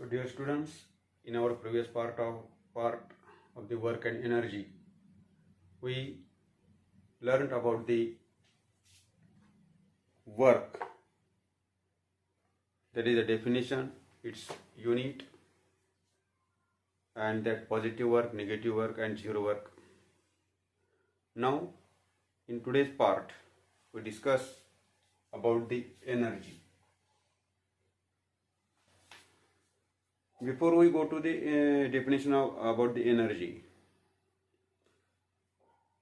So dear students, in our previous part of the work and energy, we learned about the work, that is the definition, its unit, and that positive work, negative work and zero work. Now in today's part we discuss about the energy. Before we go to the definition about the energy,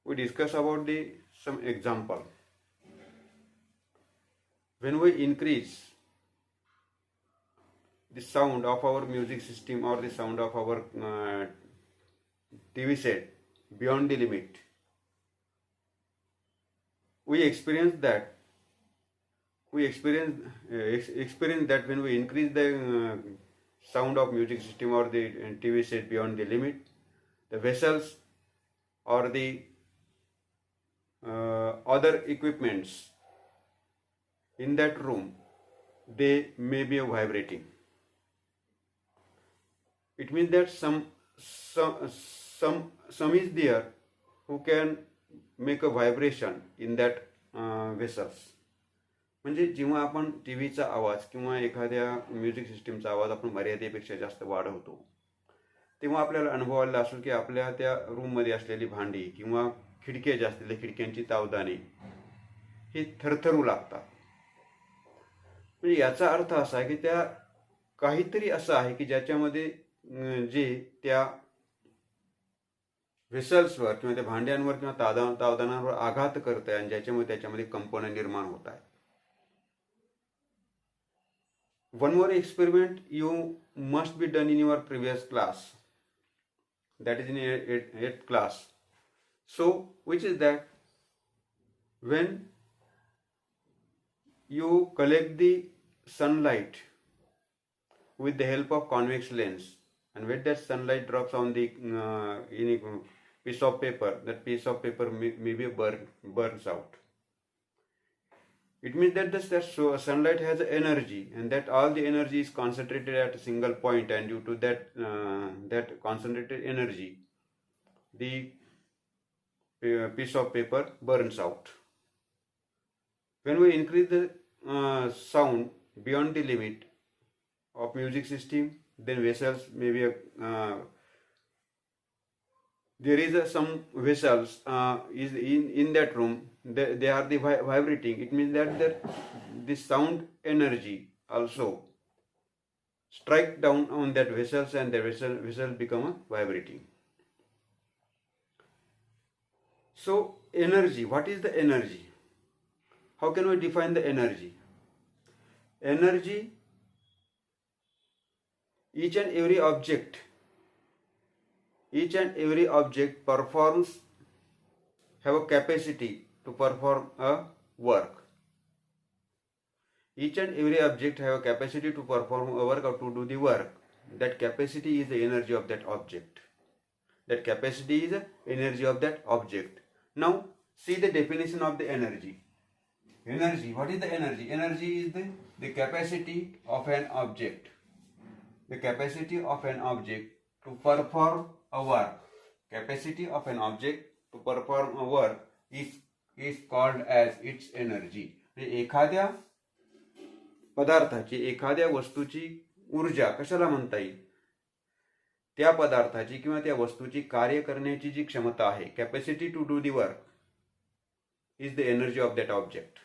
we discuss about the some example. When we increase the sound of our music system or the sound of our TV set beyond the limit, we experience that when we increase the sound of music system or the TV set beyond the limit, the vessels or the other equipments in that room, they may be vibrating. It means that some is there who can make a vibration in that vessels. म्हणजे जेव्हा आपण टीव्हीचा आवाज किंवा एखाद्या music सिस्टीमचा आवाज आपण मर्यादेपेक्षा जास्त वाढवतो, तेव्हा आपल्याला अनुभवायला असेल की आपल्या त्या रूममध्ये असलेली भांडी किंवा खिडक्या ज्या असलेल्या खिडक्यांची तावदाने हे थरथरू लागतात. म्हणजे याचा अर्थ असा आहे की त्या काहीतरी असं आहे की ज्याच्यामध्ये जे त्या व्हेसल्सवर किंवा त्या भांड्यांवर किंवा तावदानांवर आघात करत आहे आणि ज्याच्यामुळे त्याच्यामध्ये कंपन निर्माण होत आहे. One more experiment you must be done in your previous class, that is in 8th class. So which is that when you collect the sunlight with the help of convex lens, and when that sunlight drops on the in a piece of paper, that piece of paper maybe burns out. It means that the sunlight has energy, and that all the energy is concentrated at a single point, and due to that concentrated energy, the piece of paper burns out. When we increase the sound beyond the limit of music system, then vessels maybe there is some vessels is in that room, they are the vibrating. It means that the sound energy also strike down on that vessels, and the vessel become vibrating. So energy, what is the energy? How can we define the energy? Energy, each and every object performs, have a capacity to perform a work. Each and every object have a capacity to perform a work or to do the work. That capacity is the energy of that object. That capacity is the energy of that object. Now see the definition of the energy. Energy, what is the energy? Energy is the capacity of an object. The capacity of an object to perform a work. Capacity of an object to perform a work is called as its energy. एखाद्या पदार्थाची, एखाद्या वस्तूची ऊर्जा कशाला म्हणता येईल? त्या पदार्थाची किंवा त्या वस्तूची कार्य करण्याची जी क्षमता आहे, capacity to do the work, is the energy of that object.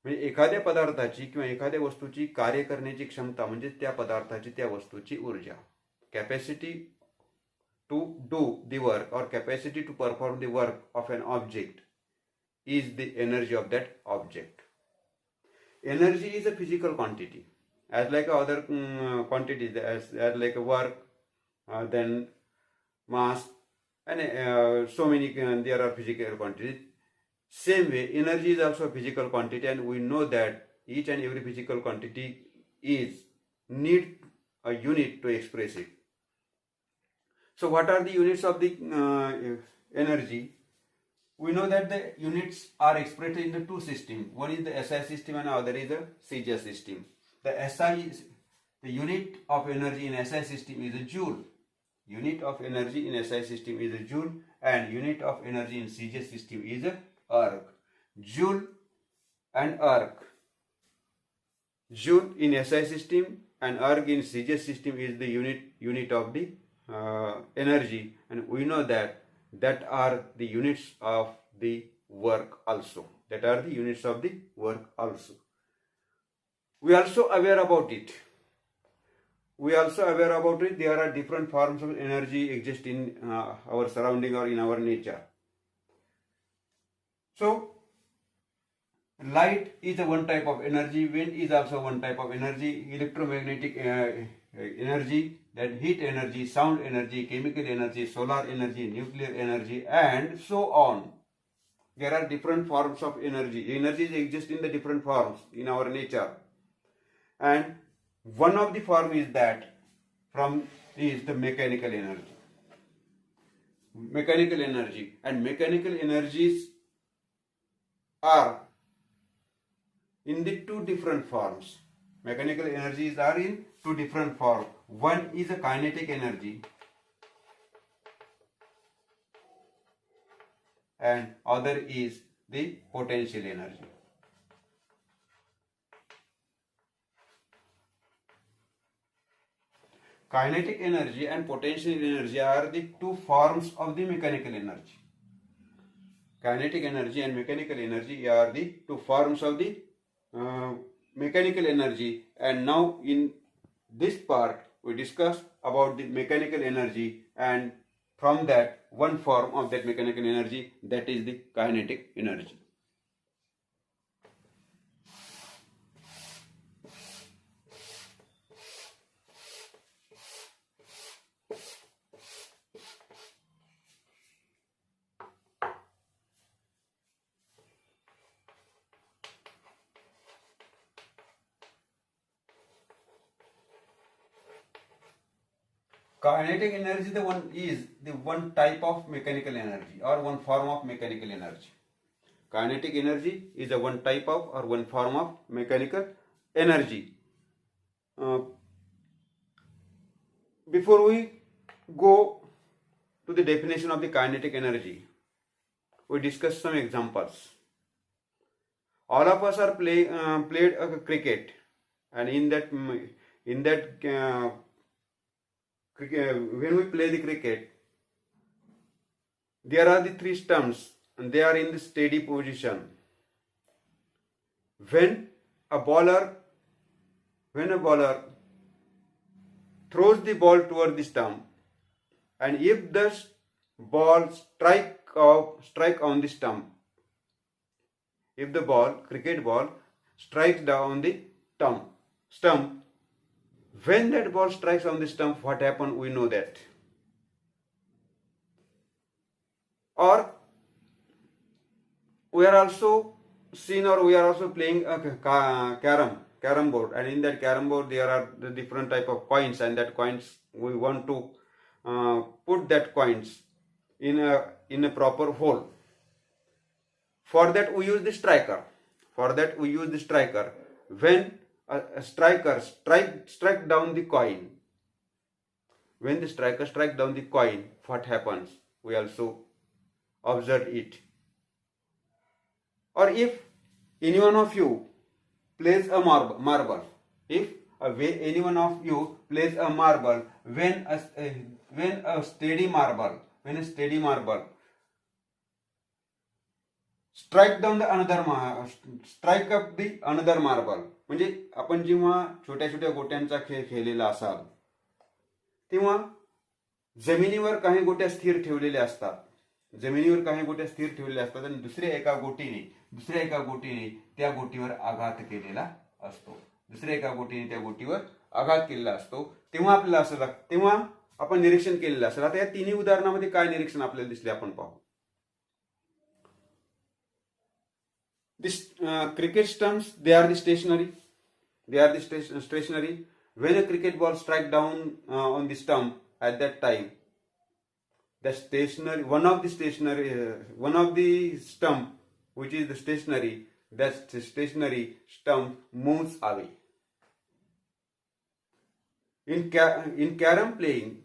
म्हणजे एखाद्या पदार्थाची किंवा एखाद्या वस्तूची कार्य करण्याची क्षमता म्हणजे त्या पदार्थाची, त्या वस्तूची ऊर्जा. Capacity to do the work or capacity to perform the work of an object is the energy of that object. Energy is a physical quantity, as like other quantities, as like work, then mass, and so many there are physical quantities. Same way, energy is also a physical quantity, and we know that each and every physical quantity need a unit to express it. So what are the units of the energy? We know that the units are expressed in the two systems. One is the SI system and other is the CGS system. The the unit of energy in SI system is a joule. Unit of energy in SI system is a joule, and unit of energy in CGS system is a erg. Joule and erg. Joule in SI system and erg in CGS system is the unit of the energy, and we know that are the units of the work also. That are the units of the work also. We also aware about it. There are different forms of energy exist in our surrounding or in our nature. So light is a one type of energy, wind is also one type of energy, electromagnetic energy, then heat energy, sound energy, chemical energy, solar energy, nuclear energy, and so on. There are different forms of energy. Energies exist in the different forms in our nature. And one of the form is the mechanical energy. Mechanical energy. And mechanical energies are in the two different forms. Mechanical energies are in two different forms. One is a kinetic energy and other is the potential energy. Kinetic energy and potential energy are the two forms of the mechanical energy. Kinetic energy and mechanical energy are the two forms of the mechanical energy, and now in this part we discuss about the mechanical energy, and from that one form of that mechanical energy, that is the kinetic energy. Kinetic energy is the one type of mechanical energy or one form of mechanical energy. Kinetic energy is a one type of or one form of mechanical energy. Before we go to the definition of the kinetic energy, we discuss some examples. All of us are played cricket, and in that when we play the cricket, there are the three stumps and they are in the steady position. When a bowler throws the ball toward the stump, and if the ball strike on the stump, if the cricket ball strikes down the stump, when that ball strikes on the stump, what happened? We know that. Or we are also playing a carom board, and in that carom board there are the different type of coins, and that coins we want to put that coins in a proper hole. For that we use the striker. When a striker strike down the coin, when the striker strike down the coin, what happens? We also observe it. Or if any one of you plays a marble, when a steady marble strike up the another marble, म्हणजे आपण जेव्हा छोट्या छोट्या गोट्यांचा खेळ खेळलेला असाल तेव्हा जमिनीवर काही गोट्या स्थिर ठेवलेल्या असतात, आणि दुसऱ्या एका गोटीने त्या गोटीवर आघात केलेला असतो. तेव्हा आपल्याला असं तेव्हा आपण निरीक्षण केलेलं असेल. आता या तिन्ही उदाहरणामध्ये काय निरीक्षण आपल्याला दिसले आपण पाहू. This cricket stumps, they are the stationary. When a cricket ball strike down on the stump, at that time, one of the stump, which is the stationary, that stationary stump moves away. In carom playing,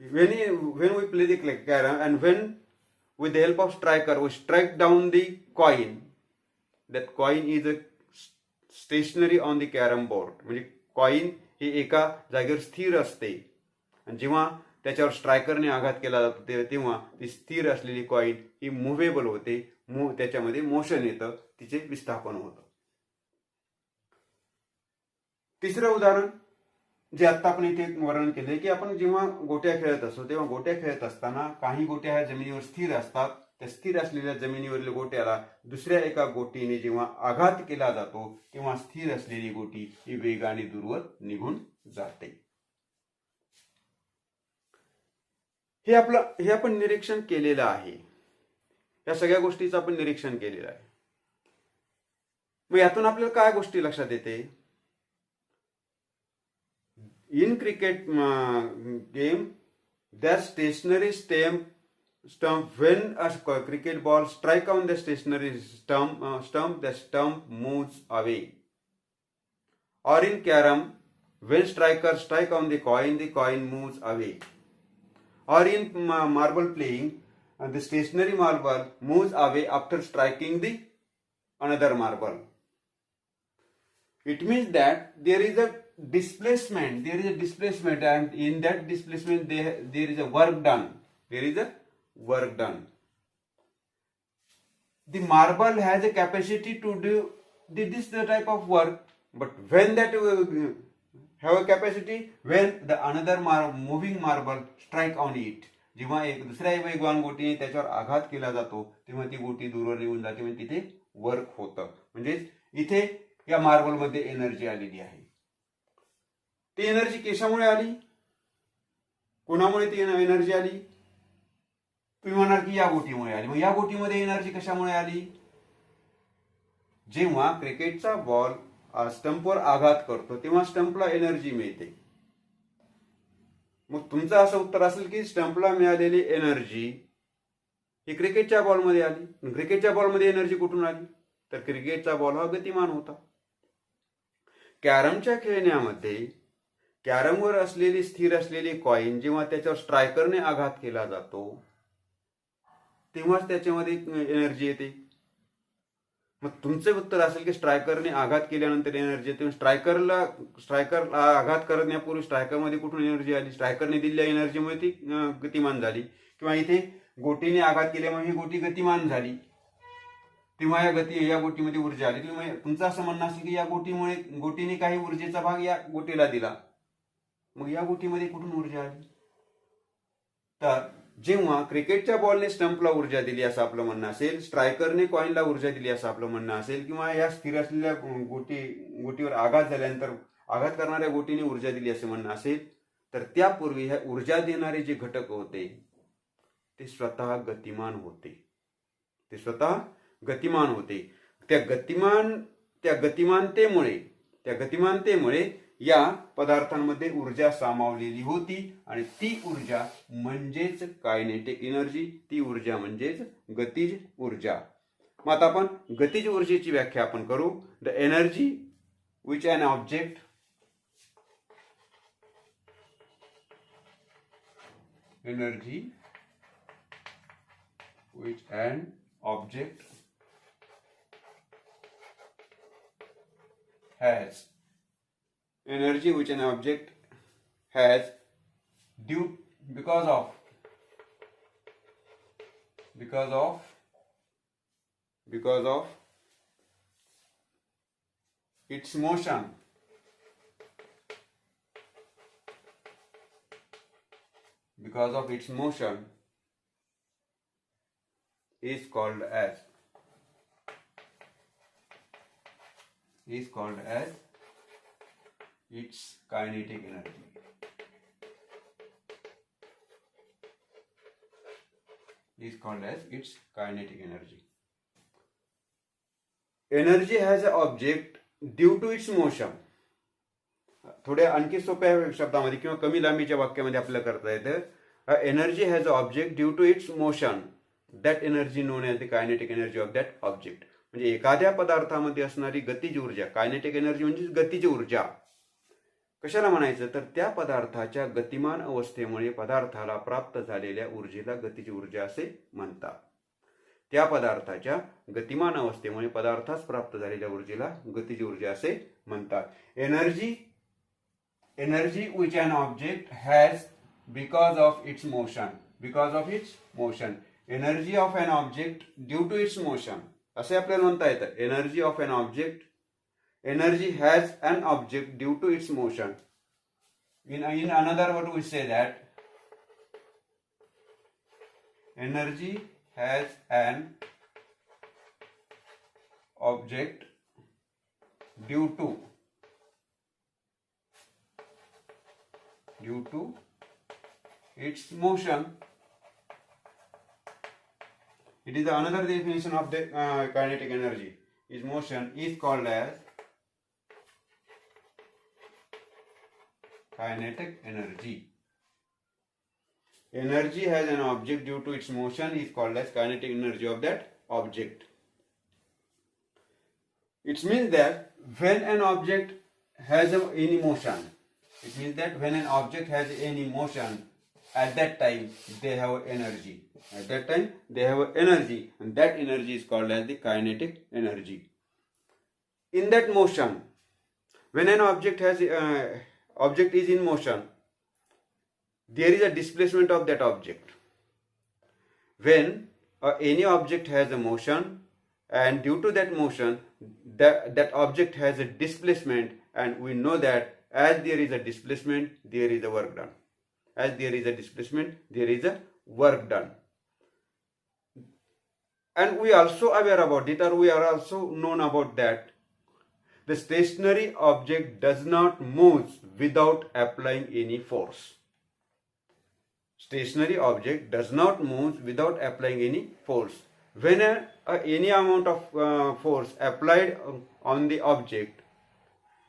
when we play the carom, and when with the help of striker we strike down the coin, that coin is a stationary on the carom board. म्हणजे coin ही एका जागेवर स्थिर असते आणि जेव्हा त्याच्यावर स्ट्रायकरने आघात केला जातो तेव्हा ती स्थिर असलेली कॉइन ही मुव्हेबल होते, त्याच्यामध्ये मोशन येतं, तिचे विस्थापन होतं. तिसरं उदाहरण जे आता आपण इथे वर्णन केले की आपण जेव्हा गोट्या खेळत असतो तेव्हा गोट्या खेळत असताना काही गोट्या ह्या जमिनीवर स्थिर असतात. त्या स्थिर असलेल्या जमिनीवरील गोट्याला दुसऱ्या एका गोटीने जेव्हा आघात केला जातो तेव्हा स्थिर असलेली गोटी ही वेगाने दूरवर निघून जाते. हे आपण निरीक्षण केलेलं आहे. या सगळ्या गोष्टीचं आपण निरीक्षण केलेलं आहे. मग यातून आपल्याला काय गोष्टी लक्षात येते? In cricket game, that stationary stump when a cricket ball strike on the stationary stump, the stump moves away. Or in carom, when striker strike on the coin moves away. Or in marble playing, the stationary marble moves away after striking the another marble. It means that there is a displacement, and in that displacement there is a work done. The marble has a capacity to do this type of work, but when that have a capacity, when the another moving marble strike on it, जेव्हा एक दुसऱ्या वेगवान गोटीने त्याच्यावर आघात केला जातो तेव्हा ती गोटी दूरवर निघून जाते, म्हणजे तिथे वर्क होतं. म्हणजे इथे या मार्बल मध्ये एनर्जी आलेली आहे. ती एनर्जी कशामुळे आली? कोणामुळे ती एनर्जी आली? तुम्ही म्हणाल की या गोटीमुळे आली. मग या गोटीमध्ये एनर्जी कशामुळे आली? जेव्हा क्रिकेटचा बॉल स्टंपवर आघात करतो तेव्हा स्टंपला एनर्जी मिळते. मग तुमचं असं उत्तर असेल की स्टंपला मिळालेली एनर्जी ही क्रिकेटच्या बॉलमध्ये आली. क्रिकेटच्या बॉलमध्ये एनर्जी कुठून आली? तर क्रिकेटचा बॉल हा गतिमान होता. कॅरमच्या खेळण्यामध्ये कॅरमवर असलेली स्थिर असलेली कॉइन जेव्हा त्याच्यावर स्ट्रायकरने आघात केला जातो तेव्हाच त्याच्यामध्ये एनर्जी येते. मग तुमचे उत्तर असेल की स्ट्रायकरने आघात केल्यानंतर एनर्जी येते. स्ट्रायकरला आघात करण्यापूर्वी स्ट्रायकरमध्ये कुठून एनर्जी आली? स्ट्रायकरने दिलेल्या एनर्जीमुळे ती गतिमान झाली. किंवा इथे गोटीने आघात केल्यामुळे ही गोटी गतिमान झाली तेव्हा या गोटीमध्ये ऊर्जा आली. तुमचं असं म्हणणं असेल की या गोटीने काही ऊर्जेचा भाग या गोटीला दिला, मग या गोटीमध्ये कुठून ऊर्जा आली? तर जेव्हा क्रिकेटच्या बॉलने स्टंपला ऊर्जा दिली असं आपलं म्हणणं असेल, स्ट्रायकरने कॉइनला ऊर्जा दिली असं आपलं म्हणणं असेल, किंवा या स्थिर असलेल्या गोटीवर आघात झाल्यानंतर आघात करणाऱ्या गोटीने ऊर्जा दिली असं म्हणणं असेल, तर त्यापूर्वी ह्या ऊर्जा देणारे जे घटक होते ते स्वतः गतिमान होते. त्या गतिमानतेमुळे या पदार्थांमध्ये ऊर्जा सामावलेली होती आणि ती ऊर्जा म्हणजेच कायनेटिक एनर्जी, ती ऊर्जा म्हणजेच गतिज ऊर्जा. मग आता आपण गतिज ऊर्जेची व्याख्या आपण करू. The energy which an object has because of its motion is called as its kinetic energy. Energy has an object due to its motion. थोड्या आणखी सोप्या शब्दामध्ये किंवा कमी लांबीच्या वाक्यामध्ये आपल्याला करता येतं. Energy has a object due to its motion, that energy known as the kinetic energy of that object. म्हणजे एखाद्या पदार्थामध्ये असणारी गतिज ऊर्जा, कायनेटिक एनर्जी म्हणजे गतिज ऊर्जा, कशाला म्हणायचं तर त्या पदार्थाच्या गतिमान अवस्थेमुळे पदार्थाला प्राप्त झालेल्या ऊर्जेला गतिज ऊर्जा असे म्हणतात. त्या पदार्थाच्या गतिमान अवस्थेमुळे पदार्थास प्राप्त झालेल्या ऊर्जेला गतिज ऊर्जा असे म्हणतात. Energy which an object has because of its motion, energy of an object due to its motion असे आपल्याला म्हणता येतं. Energy of an object, energy has an object due to its motion. In another word we say that energy has an object due to its motion. It is another definition of the kinetic energy. Its motion is called as kinetic energy. Energy has an object due to its motion is called as kinetic energy of that object. It means that when an object has any motion, at that time they have energy. And that energy is called as the kinetic energy. In that motion, when an object is in motion, there is a displacement of that object. When any object has a motion, and due to that motion, that object has a displacement, and we know that as there is a displacement, there is a work done. As there is a displacement, there is a work done. And we are also aware about it, or we are also known about that the stationary object does not move without applying any force. Stationary object does not move without applying any force. When any amount of force applied on the object,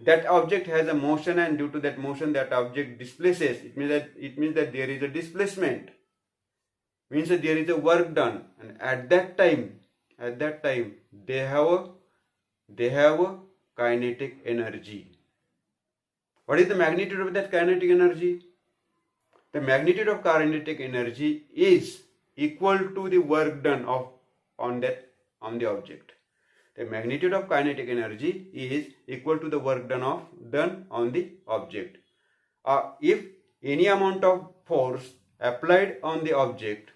that object has a motion, and due to that motion that object displaces. It means that there is a displacement, means that there is a work done, and at that time they have a kinetic energy. What is the magnitude of that kinetic energy? The magnitude of kinetic energy is equal to the work done on the object. The magnitude of kinetic energy is equal to the work done on the object. If any amount of force applied on the object,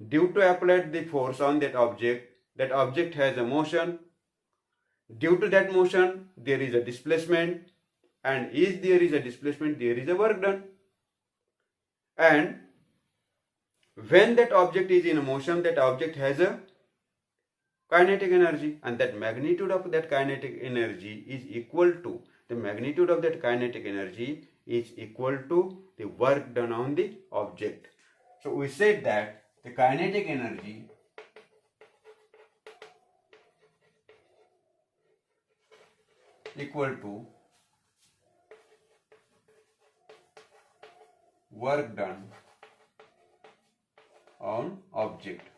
due to applied the force on that object has a motion. Due to that motion, there is a displacement, and if there is a displacement, there is a work done. And when that object is in motion, that object has a kinetic energy, and that magnitude of that kinetic energy is equal to the magnitude of that kinetic energy is equal to the work done on the object. So we said that the kinetic energy equal to work done on object.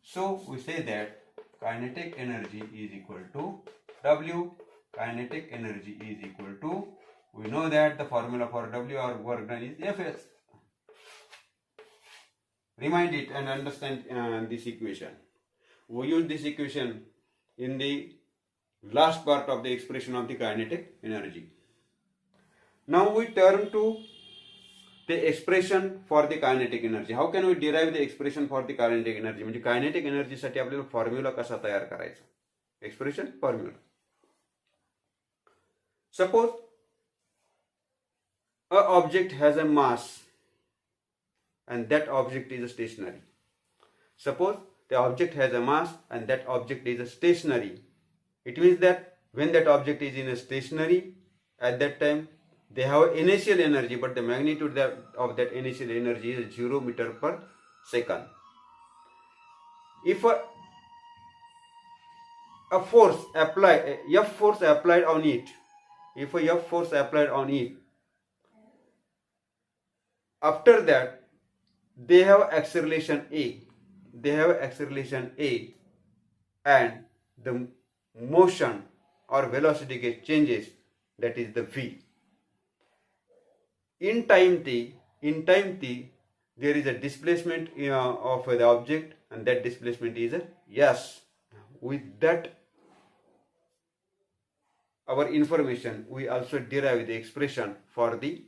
So we say that kinetic energy is equal to W. Kinetic energy is equal to, we know that the formula for W or work done is Fs. Remind it and understand this equation. We use this equation in the last part of the expression of the kinetic energy. Now we turn to the expression for the kinetic energy. How can we derive the expression for the kinetic energy? म्हणजे kinetic energy साठी आपल्याला formula कसा तयार करायचा? Expression formula. Suppose a object has a mass and that object is stationary. Suppose the object has a mass and that object is stationary. It means that when that object is in a stationary, at that time they have initial energy, but the magnitude of that initial energy is 0 meter per second. If a force applied, F force applied on it, after that they have acceleration A, and the motion or velocity gets changes, that is the v. In time t, there is a displacement of the object, and that displacement is a s. With that our information, we also derive the expression for the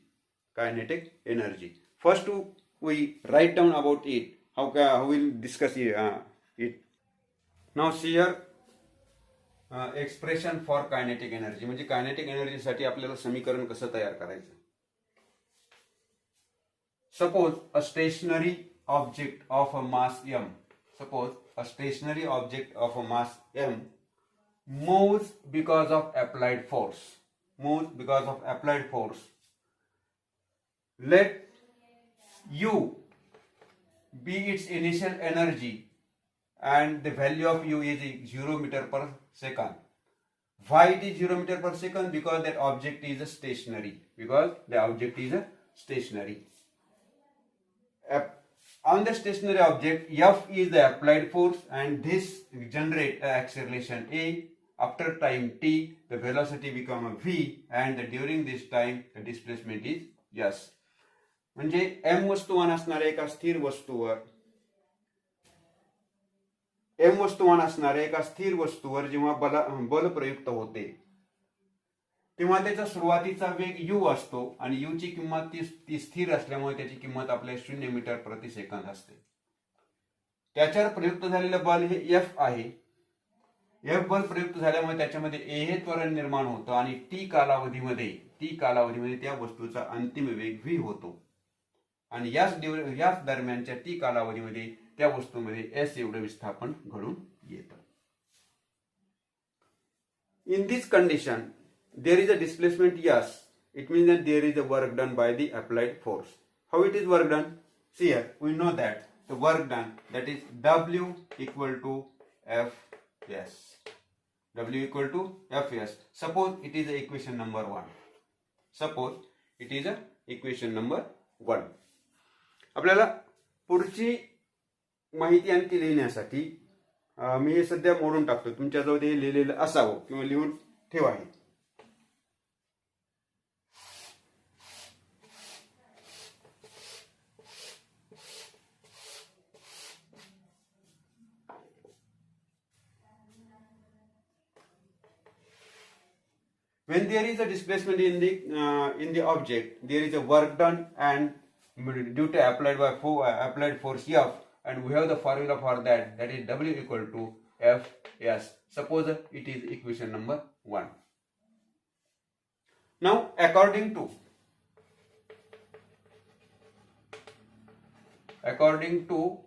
kinetic energy. First, we write down about it. How we'll discuss it. Now see here, expression for kinetic energy. म्हणजे kinetic एनर्जीसाठी आपल्याला समीकरण कसं तयार करायचं. Suppose a stationary object of a mass m, suppose a stationary object of a mass m moves because of applied force. Let u be its initial energy and the value of u is 0 meter per second. Why it is 0 meter per second? Because that object is stationary. On the stationary object, F is the applied force, and this generates acceleration A. After time t, the velocity becomes v, and during this time the displacement is s. म्हणजे m वस्तुमान असणाऱ्या एका स्थिर वस्तूवर जेव्हा बल प्रयुक्त होते तेव्हा त्याचा सुरुवातीचा वेग u असतो, आणि u ची किंमत ती स्थिर असल्यामुळे त्याची किंमत आपल्या 0 मीटर प्रति सेकंद असते. त्याच्यावर प्रयुक्त झालेलं बल हे f आहे. f बल प्रयुक्त झाल्यामुळे त्याच्यामध्ये a हे त्वरण निर्माण होतं, आणि t कालावधीमध्ये त्या वस्तूचा अंतिम वेग v होतो, आणि याच दरम्यानच्या t कालावधीमध्ये त्या वस्तूमध्ये s एवढं विस्थापन घडून येतं. In this condition, there is a displacement s. It means that there is a work done by the applied force. How it is work done? See here, we know that the work done, that is W equal to Fs. Suppose it is equation number 1. आपल्याला पुढची माहिती आणखी लिहिण्यासाठी मी हे सध्या मोडून टाकतो. तुमच्याजवळ ते लिहिलेलं असावं किंवा लिहून ठेवा. हे when there is a displacement in the object, there is a work done, and due to applied force F, and we have the formula for that, that is W equal to Fs. Suppose it is equation number 1. Now according to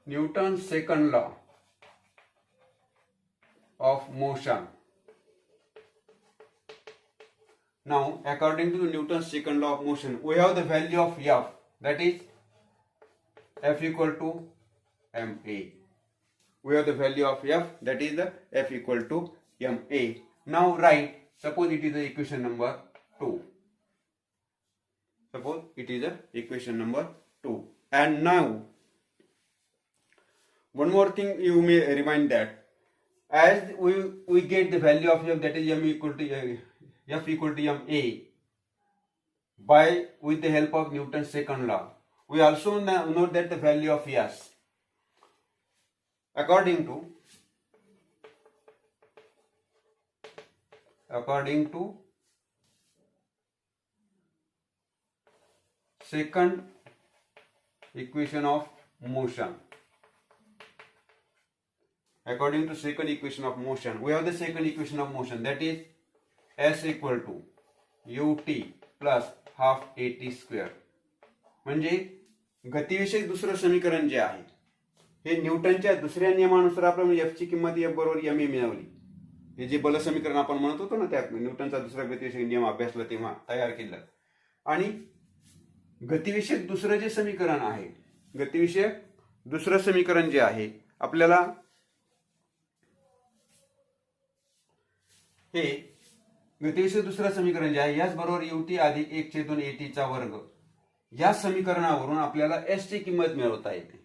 Newton's second law of motion. Now, according to Newton's second law of motion, we have the value of F, that is F equal to ma. We have the value of F, that is the F equal to ma. Now write, suppose it is the equation number 2. And now, one more thing you may remind that, as we get the value of F, that is F equal to ma, with the help of Newton's second law, we also know that the value of S, according to second equation of motion. According to second equation of motion, we have the second equation of motion, that is S equal to ut plus half at square. म्हणजे गतिविषयक दुसरं समीकरण जे आहे हे न्यूटनच्या दुसऱ्या नियमानुसार आपण f ची किंमत f बरोबर ma मिळवली. हे जे बल समीकरण आपण म्हणत होतो ना, त्या न्यूटनचा दुसरा गतिविषयक नियम अभ्यासला तेव्हा तयार केलं. आणि गतिविषयक दुसरं जे समीकरण आहे, गतिविषयक दुसरं समीकरण जे आहे, आपल्याला हे गतिविषयक दुसरं समीकरण जे आहे, याच बरोबर ut अधिक 1/at चा वर्ग, या समीकरणावरून आपल्याला s ची किंमत मिळवता येते.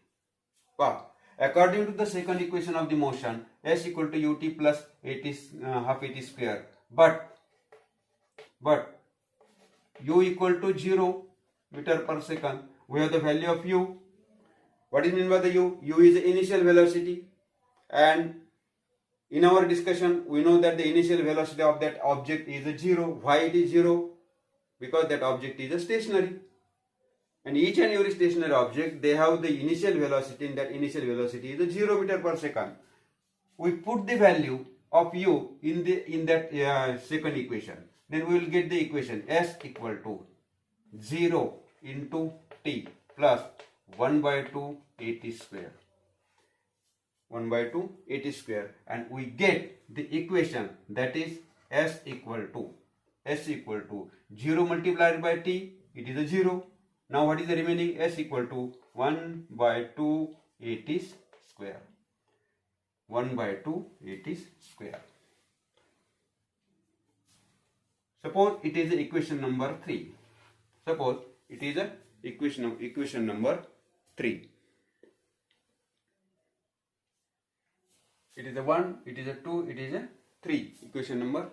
पहा, According to the second equation of the motion, s equal to ut plus half at square. But u equal to 0 meter per second. We have the value of u. What is meant by the u? U is the initial velocity, and in our discussion we know that the initial velocity of that object is a 0. Why it is 0? Because that object is a stationary, and each and every stationary object, they have the initial velocity, and that initial velocity is a 0 meter per second. We put the value of u in that second equation, then we will get the equation s equal to 0 into t plus 1 by 2 at square. 1 by 2 at square, and we get the equation that is s equal to 0 multiplied by t, it is a 0. Now what is the remaining? S equal to 1 by 2 at square. 1 by 2 at square. Suppose it is equation number 3. Suppose it is a equation number 3. It is a 1, it is a 2, it is a 3. Equation number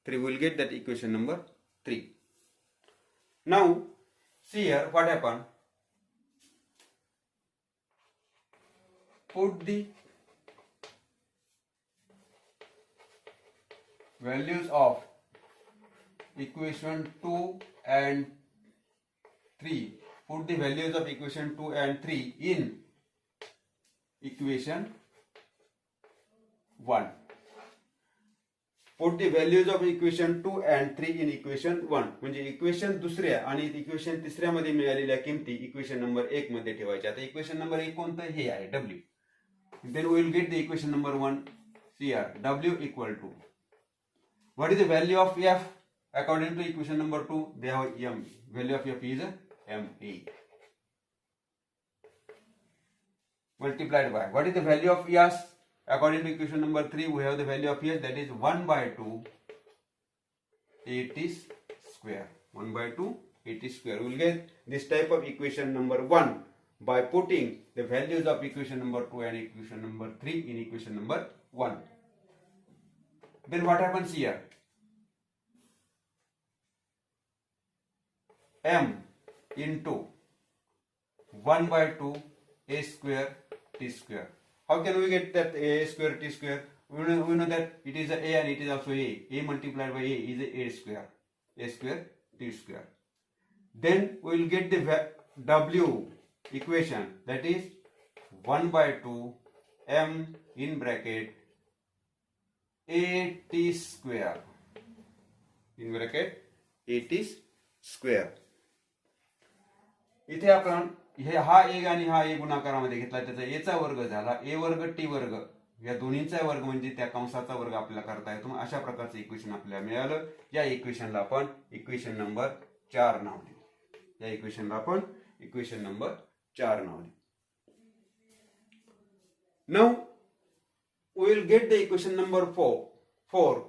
3. We will get that equation number 3. Now see here what happened. Put the values of equation 2 and 3. Put the values of equation 2 and 3 in equation 1. Put the values of equation 2 and 3 in equation 1. म्हणजे equation दुसऱ्या आणि equation तिसऱ्या मध्ये मिळालेल्या किमती equation number 1 मध्ये ठेवायच्या. आता इक्वेशन नंबर 1 कोणतं? हे आहे w. Then we will get the equation number 1. See here, w equal to, what is the value of f according to equation number 2? They have m. Value of f is ma. Multiplied by, what is the value of s? According to equation number 3, we have the value of s, that is 1 by 2 at square. 1 by 2 at square. We will get this type of equation number 1 by putting the values of equation number 2 and equation number 3 in equation number 1. Then what happens here? M into 1 by 2 a square t square. How can we get that a square t square? We know that it is a and it is also a. A multiplied by a is a square. A square t square. Then we will get the w equation, that is 1 by 2 m in bracket a t square. In bracket a t square. इथे आपण हा एक आणि हा एक गुणाकारामध्ये घेतला, त्याचा a चा वर्ग झाला, a वर्ग t वर्ग, या दोन्हीचा वर्ग म्हणजे त्या कंसाचा वर्ग आपल्याला करता येतो. अशा प्रकारचं इक्वेशन आपल्याला मिळालं. या इक्वेशनला आपण इक्वेशन नंबर 4 नाव दिले. या इक्वेशनला आपण इक्वेशन नंबर 4 नाव दिले. Now we will get the equation number 4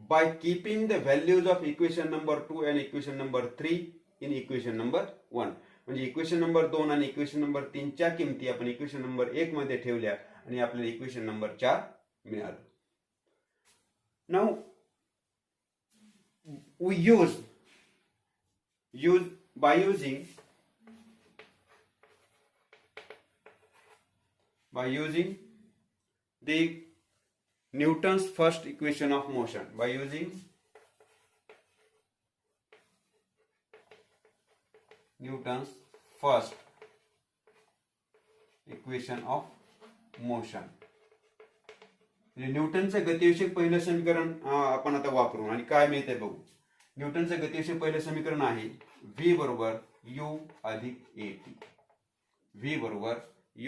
by keeping the values of equation number 2 and equation number 3 in equation number 1. म्हणजे इक्वेशन नंबर 2 आणि इक्वेशन नंबर 3 च्या किमती आपण इक्वेशन नंबर 1 मध्ये ठेवल्या आणि आपल्याला इक्वेशन नंबर 4 मिळालं. Now we use by using the Newton's first equation of motion. By using Newton's first equation of motion. न्यूटनचं गतिविषयक पहिलं समीकरण आपण आता वापरू आणि काय मिळते बघू. न्यूटनचं गतिविषयक पहिलं समीकरण आहे v बरोबर u अधिक at. v बरोबर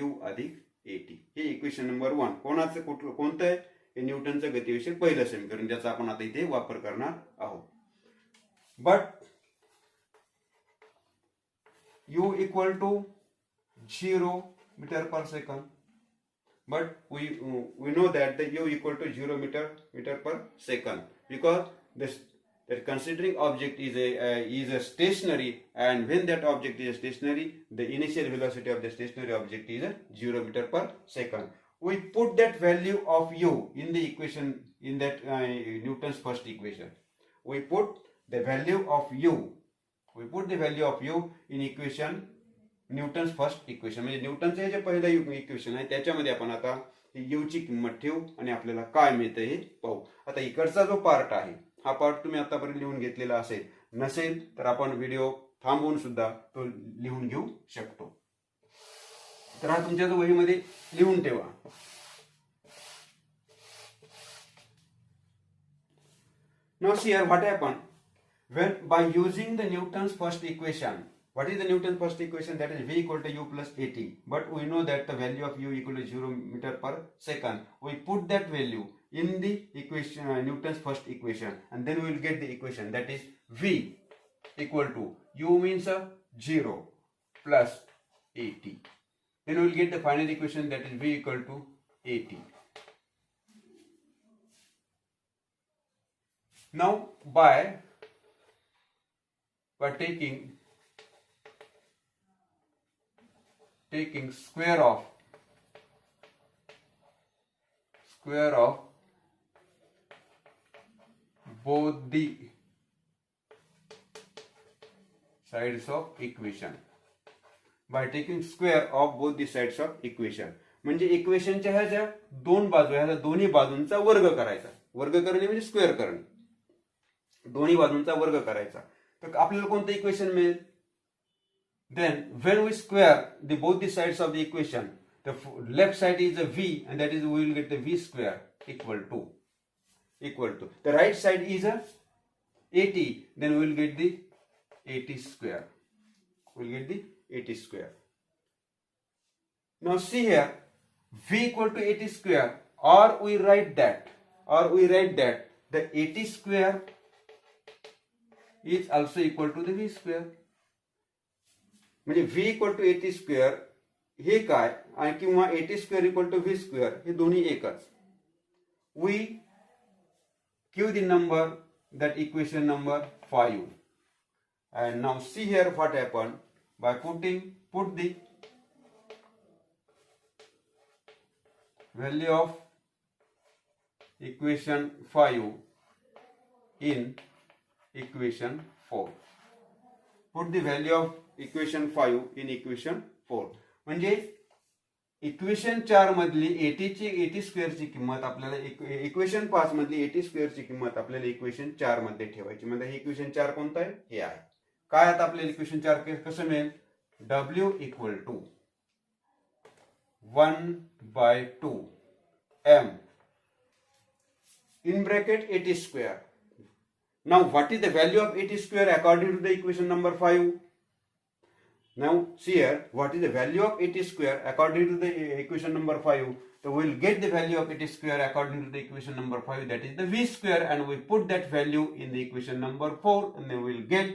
u अधिक at. हे इक्वेशन नंबर 1. कोणतं आहे? हे न्यूटनचं गतिविषयक पहिलं समीकरण, ज्याचा आपण आता इथे वापर करणार आहोत. But u equal to 0 meter per second, but we know that the u equal to 0 meter per second, because that considering object is a stationary, and when that object is stationary, the initial velocity of the stationary object is 0 meter per second. We put that value of u in the equation, in that Newton's first equation. We put the value of u. We put the value of u in equation, Newton's first equation, म्हणजे न्यूटनचं हे जे पहिलं equation आहे त्याच्यामध्ये आपण आता you ची किंमत ठेवू आणि आपल्याला काय मिळतं हे पाहू. आता इकडचा जो पार्ट आहे हा पार्ट तुम्ही आतापर्यंत लिहून घेतलेला असेल, नसेल तर आपण व्हिडिओ थांबवून सुद्धा तो लिहून घेऊ शकतो. तर हा तुमच्या वहीमध्ये लिहून ठेवा. Now see here what happened when by using the Newton's first equation. What is the Newton's first equation? That is v equal to u plus at. But we know that the value of u equal to 0 meter per second. We put that value in the equation, Newton's first equation, and then we will get the equation, that is v equal to u means 0 plus at. Then we will get the final equation, that is v equal to at. Now by taking square of both the sides of equation. By taking square of both the sides of equation, म्हणजे इक्वेशनच्या ह्या ज्या दोन बाजू ह्या दोन्ही बाजूंचा वर्ग करायचा. वर्ग करणे म्हणजे स्क्वेअर करणे. दोन्ही बाजूंचा वर्ग करायचा. तर आपल्याला कोणतं इक्वेशन मिळेल? Then when we square both the sides of the equation, the left side is a v, and that is we will get the v square equal to the right side is a 80, then we will get the 80 square. We will get the 80 square. Now see here, v equal to 80 square, or we write that the 80 square is also equal to the v square. म्हणजे v equal to 80 square हे काय आणि किंवा 80 square equal to v square हे दोन्ही एकच. We give the number, that equation number 5, and now see here what happened by put the value of equation 5 in equation 4. Put the value of equation 5 in equation 4. म्हणजे equation 4 मधली 80 square ची किंमत आपल्याला equation 5 मधली 80 square ची किंमत आपल्याला equation 4 मध्ये ठेवायची. म्हणजे हे इक्वेशन 4 कोणतं आहे? हे आहे. काय आता आपल्याला इक्वेशन 4 कसं मिळेल? w equal to 1/2 m in bracket 80 square. Now what is the value of 80 square according to the equation number 5? Now see here, what is the value of 80 square according to the equation number 5? So we will get the value of 80 square according to the equation number 5, that is the v square, and we put that value in the equation number 4, and then we will get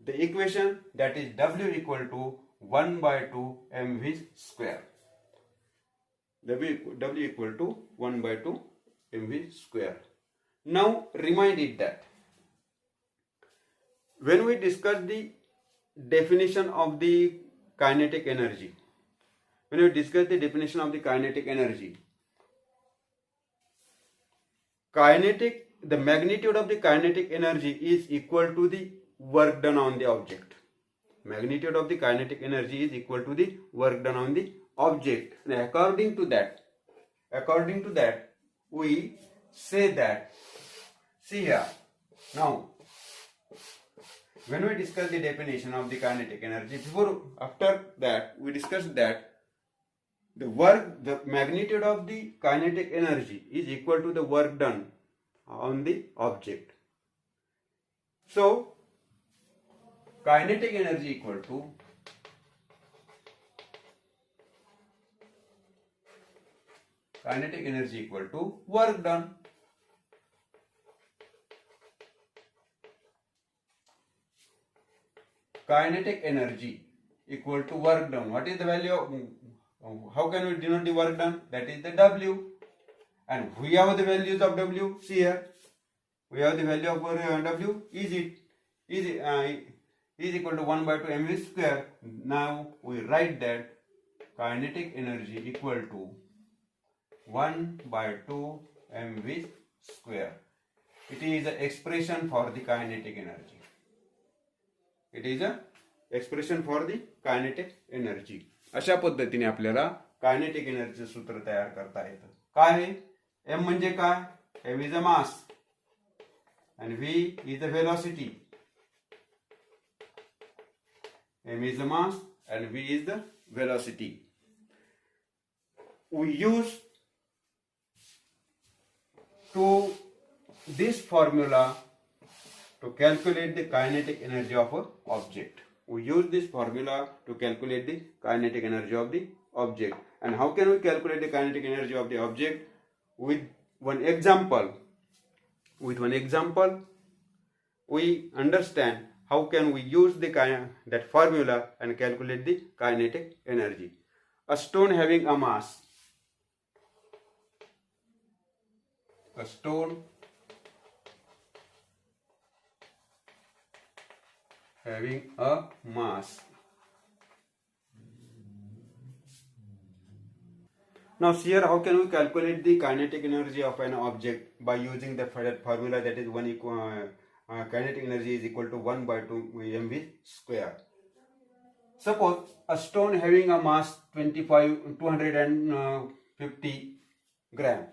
the equation, that is w equal to 1/2 mv square. W equal to 1/2 mv square. Now remind it that when we discuss the definition of the kinetic energy, the magnitude of the kinetic energy is equal to the work done on the object. Magnitude of the kinetic energy is equal to the work done on the object. And according to that, we say that, see here, now when we discuss the definition of the kinetic energy, after that we discussed that the magnitude of the kinetic energy is equal to the work done on the object. So kinetic energy equal to work done. Kinetic energy equal to work done. What is the value of, how can we denote the work done? That is the W. And we have the values of W. See here, We have the value of W is equal to 1 by 2 mv square. Now we write that kinetic energy equal to 1 by 2 mv square. It is an expression for the kinetic energy. It is a expression for the kinetic energy. अशा पद्धतीने आपल्याला kinetic energy सूत्र तयार करता येतं. काय आहे? m म्हणजे काय? m is a mass and v is the velocity. m is the mass and v is the velocity. We use this formula to calculate the kinetic energy of an object. We use this formula to calculate the kinetic energy of the object. And how can we calculate the kinetic energy of the object? With one example, we understand how can we use that formula and calculate the kinetic energy. A stone having a mass. A stone having a mass. Now here how can we calculate the kinetic energy of an object by using the formula that is kinetic energy is equal to 1 by 2 mv square. Suppose a stone having a mass 250 gram.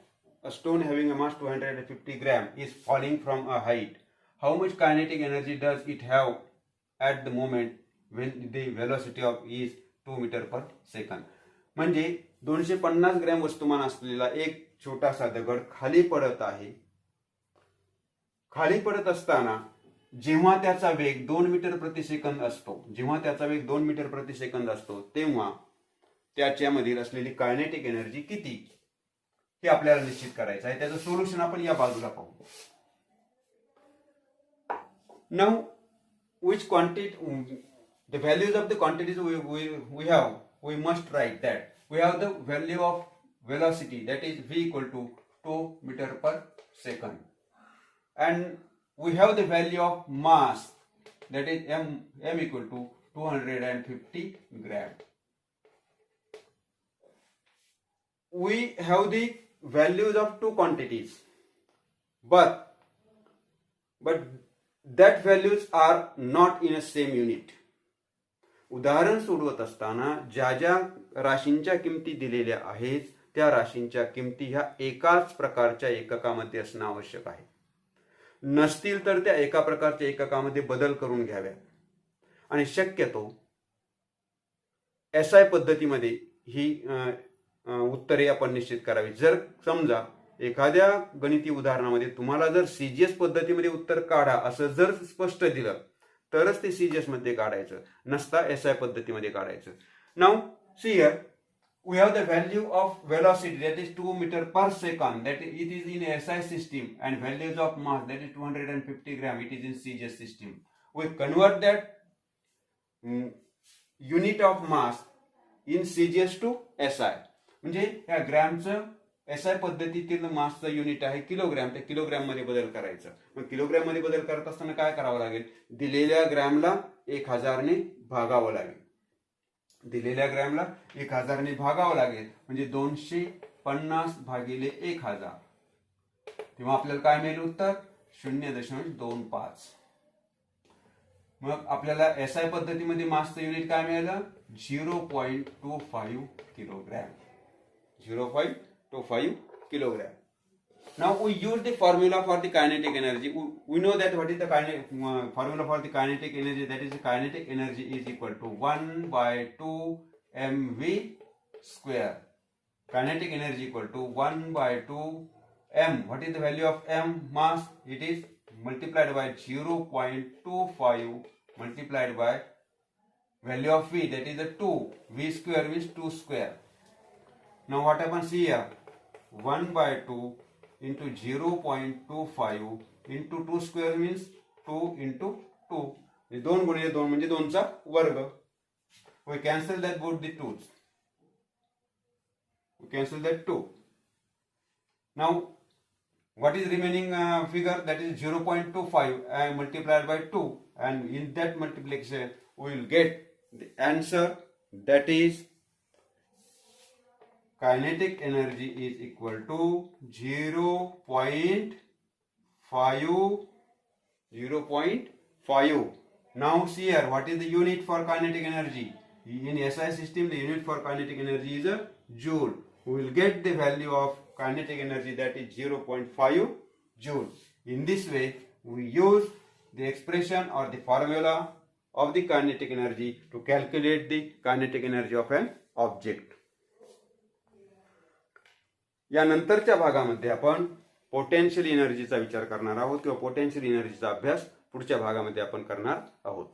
A stone having a mass 250 gram is falling from a height. How much kinetic energy does it have at the moment when the velocity of is 2 meter per second? म्हणजे 250 gram वस्तुमान असलेला एक छोटासा दगड खाली पडत आहे. खाली पडत असताना जेव्हा त्याचा वेग 2 मीटर प्रति सेकंद असतो, तेव्हा त्याच्यामधील असलेली कायनेटिक एनर्जी किती हे आपल्याला निश्चित करायचं आहे. त्याचं सोल्युशन आपण या बाजूला पाहू. Now which quantity, the values of the quantities we have, we must write that. We have the value of velocity, that is v equal to 2 meter per second, and we have the value of mass, that is m equal to 250 gram. We have the values of two quantities, but that values are not in a same unit. उदाहरण सोडवत असताना ज्या ज्या राशींच्या किमती दिलेल्या आहेत त्या राशींच्या किमती ह्या एकाच प्रकारच्या एककामध्ये असणं आवश्यक आहे. नसतील तर त्या एका प्रकारच्या एककामध्ये बदल करून घ्याव्या. आणि शक्यतो SI पद्धतीमध्ये ही उत्तरे आपण निश्चित करावी. जर समजा एखाद्या गणिती उदाहरणामध्ये तुम्हाला जर CGS पद्धतीमध्ये उत्तर काढा असं जर स्पष्ट दिलं तरच ते CGS मध्ये काढायचं, नसता SI पद्धतीमध्ये काढायचं. Now see here we have the value of velocity, that is 2 meter per second, that it is in SI system, and values of mass, that is 250 gram, it is in CGS system. We convert that unit of mass in CGS to SI. म्हणजे या ग्रॅमचं SI पद्धतीतील मासचं unit आहे kilogram, त्या kilogram मध्ये बदल करायचं. मग kilogram मध्ये बदल करत असताना काय करावं लागेल? दिलेल्या ग्रॅमला 1000 ने भागावं लागेल. म्हणजे 250 भागिले 1000. तेव्हा आपल्याला काय मिळेल उत्तर? 0.25. मग आपल्याला SI पद्धतीमध्ये मासचं युनिट काय मिळालं? 0.25 kilogram. 0.25 kilogram. Now we use the formula for the kinetic energy. We know that what is the formula for the kinetic energy, that is the kinetic energy is equal to 1 by 2 mv square. Kinetic energy equal to 1 by 2 m. What is the value of m? Mass. It is multiplied by 0.25 multiplied by value of v, that is the 2. V square means 2 square. Now what happens here? 1 by 2 into 0.25 into 2 square means 2 into 2. 2 गुणिले 2 म्हणजे 2 चा वर्ग. We cancel that both the 2's. We cancel that 2. Now what is remaining figure, that is 0.25 multiplied by 2, and in that multiplication we will get the answer, that is kinetic energy is equal to 0.5. Now see here, what is the unit for kinetic energy? In SI system, the unit for kinetic energy is a joule. We will get the value of kinetic energy, that is 0.5 joule. In this way, we use the expression or the formula of the kinetic energy to calculate the kinetic energy of an object. या नंतरच्या भागामध्ये आपण potential एनर्जीचा विचार करणार आहोत किंवा potential एनर्जीचा अभ्यास पुढच्या भागामध्ये आपण करणार आहोत.